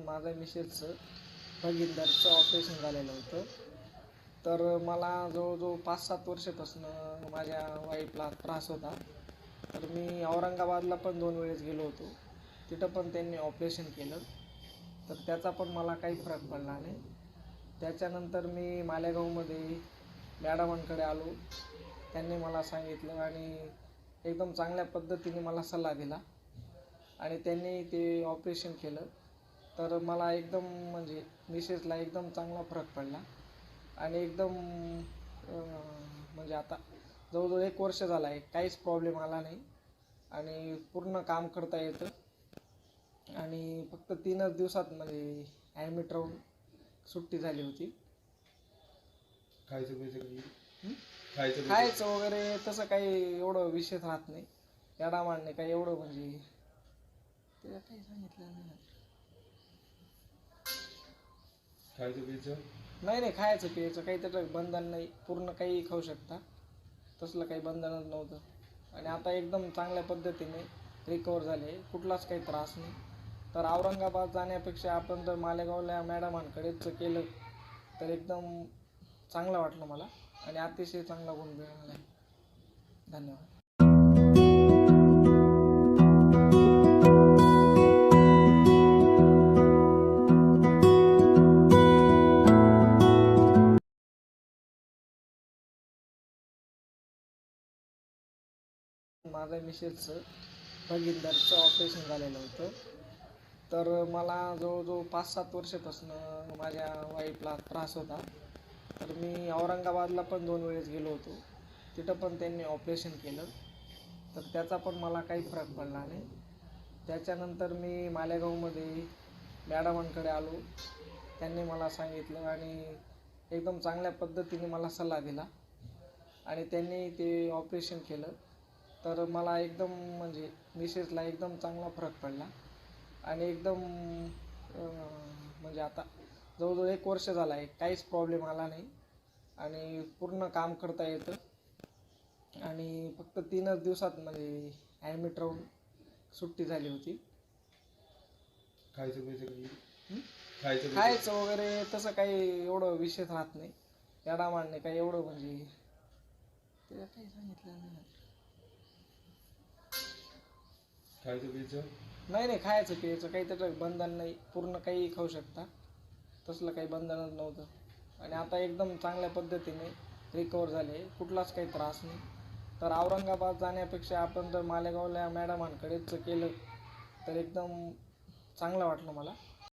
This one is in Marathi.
माझ्या मिसेसचं भगिंदरचं ऑपरेशन झालेलं होतं. तर मला जवळजवळ 5-7 वर्षापासून माझ्या वाईफला त्रास होता. तर मी औरंगाबादला पण 2 वेळेस गेलो होतो. तिथं पण त्यांनी ऑपरेशन केलं. तर त्याचा पण मला काही फरक पडला नाही. त्याच्यानंतर मी मालेगावमध्ये मॅडमांकडे आलो. त्यांनी मला सांगितलं आणि एकदम चांगल्या पद्धतीने मला सल्ला दिला आणि त्यांनी ते ऑपरेशन केलं. तर मला एकदम म्हणजे मिसेसला एकदम चांगला फरक पडला आणि एकदम म्हणजे आता जवळजवळ 1 वर्ष झालं आहे, काहीच प्रॉब्लेम आला नाही आणि पूर्ण काम करता येतं आणि फक्त 3च दिवसात म्हणजे ॲडमिट राहून सुट्टी झाली होती. खायचं वगैरे तसं काही एवढं विशेष राहत नाही. मॅडमांनी काही एवढं म्हणजे त्याला काही सांगितलं नाही. नाही खायचं प्यायचं काही त्याचं बंधन नाही. पूर्ण काही खाऊ शकता, तसलं काही बंधनच नव्हतं आणि आता एकदम चांगल्या पद्धतीने रिकवर झाले, कुठलाच काही त्रास नाही. तर औरंगाबाद जाण्यापेक्षा आपण जर मालेगावला मॅडमांकडेच केलं तर एकदम चांगलं वाटलं मला आणि अतिशय चांगला गुण मिळाला आहे. धन्यवाद. माझ्या मिसेसचं भगिंदरचं ऑपरेशन झालेलं होतं. तर मला जवळजवळ 5-7 वर्षापासून माझ्या वाईफला त्रास होता. तर मी औरंगाबादला पण 2 वेळेस गेलो होतो. तिथं पण त्यांनी ऑपरेशन केलं. तर त्याचा पण मला काही फरक पडला नाही. त्याच्यानंतर मी मालेगावमध्ये मॅडमांकडे आलो. त्यांनी मला सांगितलं आणि एकदम चांगल्या पद्धतीने मला सल्ला दिला आणि त्यांनी ते ऑपरेशन केलं. तर मला एकदम म्हणजे मिसेसला एकदम चांगला फरक पडला आणि एकदम म्हणजे आता जवळजवळ 1 वर्ष झालं आहे, काहीच प्रॉब्लेम आला नाही आणि पूर्ण काम करता येतं आणि फक्त 3च दिवसात म्हणजे ॲडमिट राहून सुट्टी झाली होती. खायचं वगैरे तसं काही एवढं विशेष राहत नाही. मॅडमांनी काही एवढं म्हणजे त्याला काही सांगितलं नाही. नाही खायचं प्यायचं काही त्याचं बंधन नाही. पूर्ण काही खाऊ शकता, तसलं काही बंधनच नव्हतं आणि आता एकदम चांगल्या पद्धतीने रिकवर झाले, कुठलाच काही त्रास नाही. तर औरंगाबाद जाण्यापेक्षा आपण जर मालेगावला मॅडमांकडेच केलं तर एकदम चांगलं वाटलं मला.